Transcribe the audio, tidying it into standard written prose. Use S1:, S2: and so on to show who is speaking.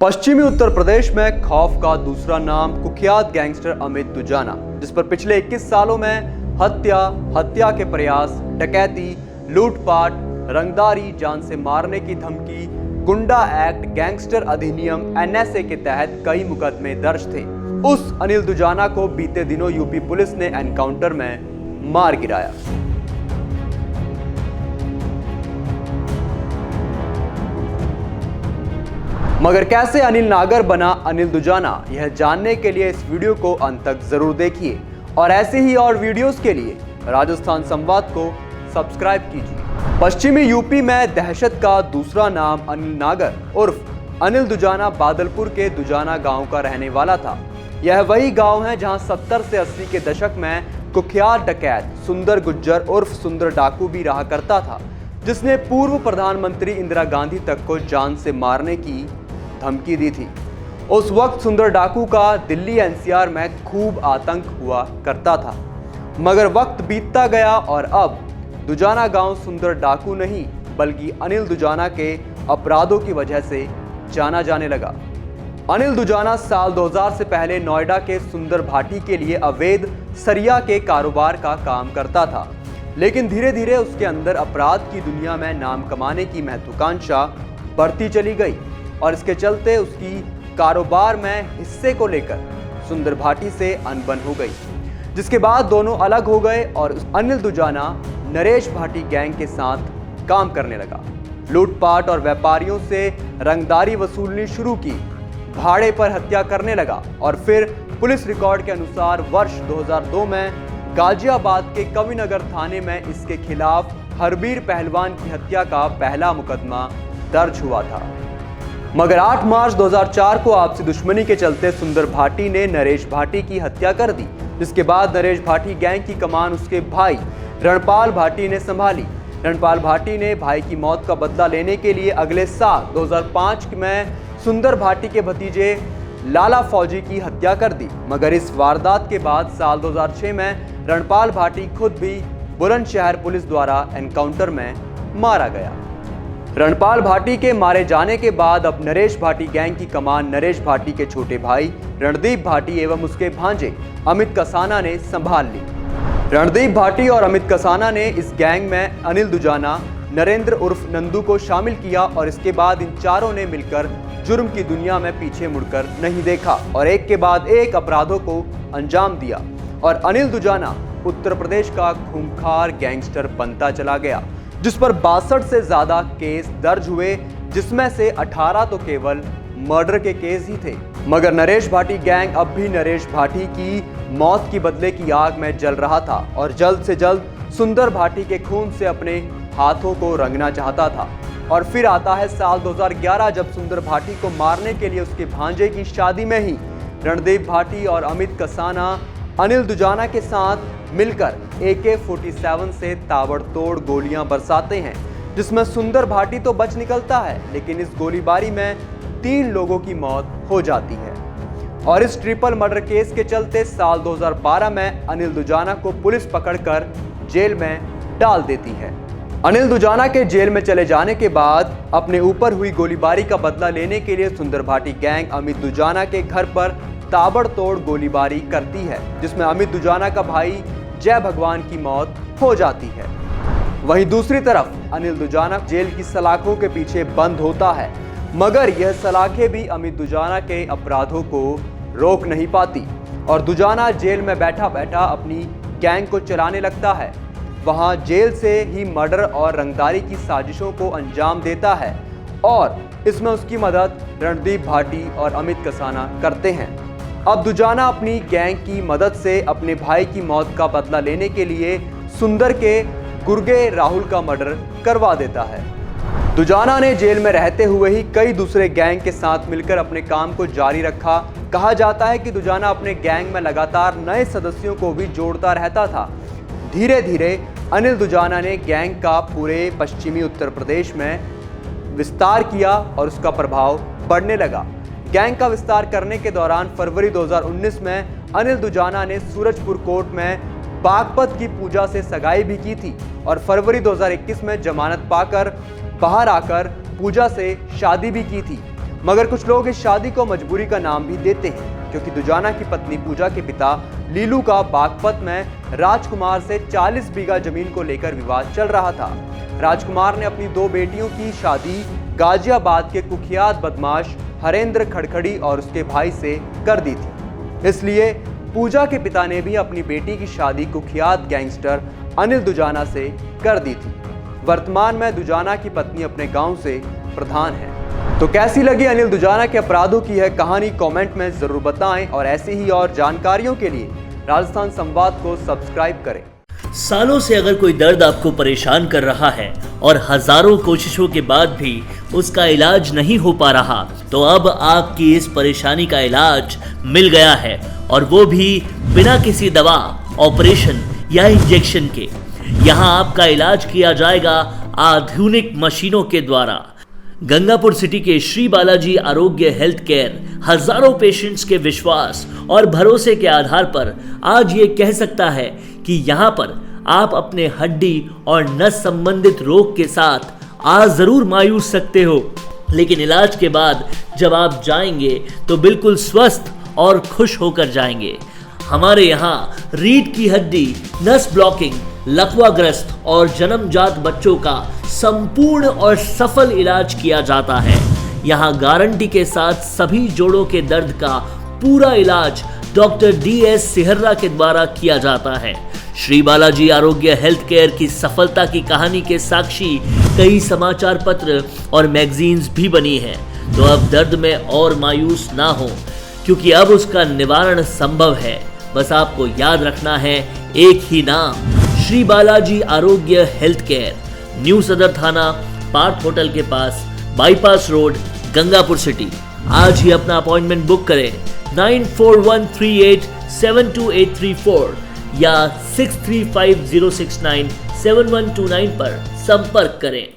S1: पश्चिमी उत्तर प्रदेश में खौफ का दूसरा नाम कुख्यात गैंगस्टर अमित दुजाना, जिस पर पिछले 21 सालों में हत्या के प्रयास, डकैती, लूटपाट, रंगदारी, जान से मारने की धमकी, गुंडा एक्ट, गैंगस्टर अधिनियम NSA के तहत कई मुकदमे दर्ज थे। उस अनिल दुजाना को बीते दिनों यूपी पुलिस ने एनकाउंटर में मार गिराया। मगर कैसे अनिल नागर बना अनिल दुजाना, यह जानने के लिए इस वीडियो को अंत तक जरूर देखिए और ऐसे ही और वीडियोस के लिए राजस्थान संवाद को सब्सक्राइब कीजिए। पश्चिमी यूपी में दहशत का दूसरा नाम अनिल नागर उर्फ अनिल दुजाना बादलपुर के दुजाना गांव का रहने वाला था। यह वही गांव है जहां 70 से 80 के दशक में कुख्यात डकैत सुंदर गुज्जर उर्फ सुंदर डाकू भी रहा करता था, जिसने पूर्व प्रधानमंत्री इंदिरा गांधी तक को जान से मारने की धमकी दी थी। उस वक्त सुंदर डाकू का दिल्ली NCR में खूब आतंक हुआ करता था, मगर वक्त बीतता गया और अब दुजाना गांव सुंदर डाकू नहीं बल्कि अनिल दुजाना के अपराधों की वजह से जाना जाने लगा। अनिल दुजाना साल 2000 से पहले नोएडा के सुंदर भाटी के लिए अवैध सरिया के कारोबार का काम करता था, लेकिन धीरे धीरे उसके अंदर अपराध की दुनिया में नाम कमाने की महत्वाकांक्षा बढ़ती चली गई और इसके चलते उसकी कारोबार में हिस्से को लेकर सुंदर भाटी से अनबन हो गई, जिसके बाद दोनों अलग हो गए और अनिल दुजाना नरेश भाटी गैंग के साथ काम करने लगा। लूटपाट और व्यापारियों से रंगदारी वसूलनी शुरू की, भाड़े पर हत्या करने लगा और फिर पुलिस रिकॉर्ड के अनुसार वर्ष 2002 में गाजियाबाद के कविनगर थाने में इसके खिलाफ हरबीर पहलवान की हत्या का पहला मुकदमा दर्ज हुआ था। मगर 8 मार्च 2004 को आपसी दुश्मनी के चलते सुंदर भाटी ने नरेश भाटी की हत्या कर दी, जिसके बाद नरेश भाटी गैंग की कमान उसके भाई रणपाल भाटी ने संभाली। रणपाल भाटी ने भाई की मौत का बदला लेने के लिए अगले साल 2005 में सुंदर भाटी के भतीजे लाला फौजी की हत्या कर दी, मगर इस वारदात के बाद साल 2006 में रणपाल भाटी खुद भी बुलंदशहर पुलिस द्वारा एनकाउंटर में मारा गया। रणपाल भाटी के मारे जाने के बाद अब नरेश भाटी गैंग की कमान नरेश भाटी के छोटे भाई रणदीप भाटी एवं उसके भांजे अमित कसाना ने संभाल ली। रणदीप भाटी और अमित कसाना ने इस गैंग में अनिल दुजाना, नरेंद्र उर्फ नंदू को शामिल किया और इसके बाद इन चारों ने मिलकर जुर्म की दुनिया में पीछे मुड़कर नहीं देखा और एक के बाद एक अपराधों को अंजाम दिया और अनिल दुजाना उत्तर प्रदेश का खूंखार गैंगस्टर बनता चला गया, जिस पर 62 से ज्यादा केस दर्ज हुए, जिसमें से 18 तो केवल मर्डर के केस ही थे। मगर नरेश भाटी गैंग अब भी नरेश भाटी की मौत की बदले की आग में जल रहा था और जल्द से जल्द सुंदर भाटी के खून से अपने हाथों को रंगना चाहता था। और फिर आता है साल 2011, जब सुंदर भाटी को मारने के लिए उसके भांजे की शादी में ही रणदीप भाटी और अमित कसाना अनिल दुजाना के साथ मिलकर AK-47 से ताबड़तोड़ गोलियां बरसाते हैं, जिसमें सुंदर भाटी तो बच निकलता है, लेकिन इस गोलीबारी में 3 लोगों की मौत हो जाती है। और इस ट्रिपल मर्डर केस के चलते साल 2012 में अनिल दुजाना को पुलिस पकड़कर जेल में डाल देती है। अनिल दुजाना के जेल में चले जाने के बाद अपने ऊपर हुई गोलीबारी का बदला लेने के लिए सुंदर भाटी गैंग अमित दुजाना के घर पर ताबड़तोड़ गोलीबारी करती है, जिसमें अमित दुजाना का भाई जय भगवान की मौत हो जाती है। वहीं दूसरी तरफ अनिल दुजाना जेल की सलाखों के पीछे बंद होता है, मगर यह सलाखें भी अमित दुजाना के अपराधों को रोक नहीं पाती और दुजाना जेल में बैठा बैठा अपनी गैंग को चलाने लगता है। वहां जेल से ही मर्डर और रंगदारी की साजिशों को अंजाम देता है और इसमें उसकी मदद रणदीप भाटी और अमित कसाना करते हैं। अब दुजाना अपनी गैंग की मदद से अपने भाई की मौत का बदला लेने के लिए सुंदर के गुर्गे राहुल का मर्डर करवा देता है। दुजाना ने जेल में रहते हुए ही कई दूसरे गैंग के साथ मिलकर अपने काम को जारी रखा। कहा जाता है कि दुजाना अपने गैंग में लगातार नए सदस्यों को भी जोड़ता रहता था। धीरे धीरे अनिल दुजाना ने गैंग का पूरे पश्चिमी उत्तर प्रदेश में विस्तार किया और उसका प्रभाव बढ़ने लगा। गैंग का विस्तार करने के दौरान फरवरी 2019 में अनिल दुजाना ने सूरजपुर कोर्ट में बागपत की पूजा से सगाई भी की थी और फरवरी 2021 में जमानत पाकर बाहर आकर पूजा से शादी भी की थी मगर कुछ लोग इस शादी को मजबूरी का नाम भी देते हैं, क्योंकि दुजाना की पत्नी पूजा के पिता लीलू का बागपत में राजकुमार से 40 बीघा जमीन को लेकर विवाद चल रहा था। राजकुमार ने अपनी 2 बेटियों की शादी गाजियाबाद के कुख्यात बदमाश हरेंद्र खड़खड़ी और उसके भाई से कर दी थी। इसलिए पूजा के पिता ने भी अपनी बेटी की शादी कुख्यात गैंगस्टर अनिल दुजाना से कर दी थी। वर्तमान में दुजाना की पत्नी अपने गांव से प्रधान है। तो कैसी लगी अनिल दुजाना के अपराधों की यह कहानी कमेंट में जरूर बताएं और ऐसी ही और जानकारियों के लिए राजस्थान संवाद को सब्सक्राइब करें।
S2: सालों से अगर कोई दर्द आपको परेशान कर रहा है और हजारों कोशिशों के बाद भी उसका इलाज नहीं हो पा रहा, तो अब आपकी इस परेशानी का इलाज मिल गया है, और वो भी बिना किसी दवा, ऑपरेशन या इंजेक्शन के। यहाँ आपका इलाज किया जाएगा आधुनिक मशीनों के द्वारा। गंगापुर सिटी के श्री बालाजी आरोग्य हेल्थ केयर हजारों पेशेंट्स के विश्वास और भरोसे के आधार पर आज ये कह सकता है कि यहाँ पर आप अपने हड्डी और नस संबंधित रोग के साथ आ जरूर मायूस सकते हो, लेकिन इलाज के बाद जब आप जाएंगे तो बिल्कुल स्वस्थ और खुश होकर जाएंगे। हमारे यहाँ रीढ़ की हड्डी, नस ब्लॉकिंग, लकवाग्रस्त और जन्मजात बच्चों का संपूर्ण और सफल इलाज किया जाता है। यहाँ गारंटी के साथ सभी जोड़ों के दर्द का पूरा इलाज डॉक्टर DS सिहर्रा के द्वारा किया जाता है। श्री बालाजी आरोग्य हेल्थ केयर की सफलता की कहानी के साक्षी कई समाचार पत्र और मैगजीन्स भी बनी हैं। तो अब दर्द में और मायूस ना हो, क्योंकि अब उसका निवारण संभव है। बस आपको याद रखना है एक ही नाम, श्री बालाजी आरोग्य हेल्थ केयर, न्यू सदर थाना, पार्थ होटल के पास, बाईपास रोड, गंगापुर सिटी। आज ही अपना अपॉइंटमेंट बुक करें 9413872834 या 6350697129 पर संपर्क करें।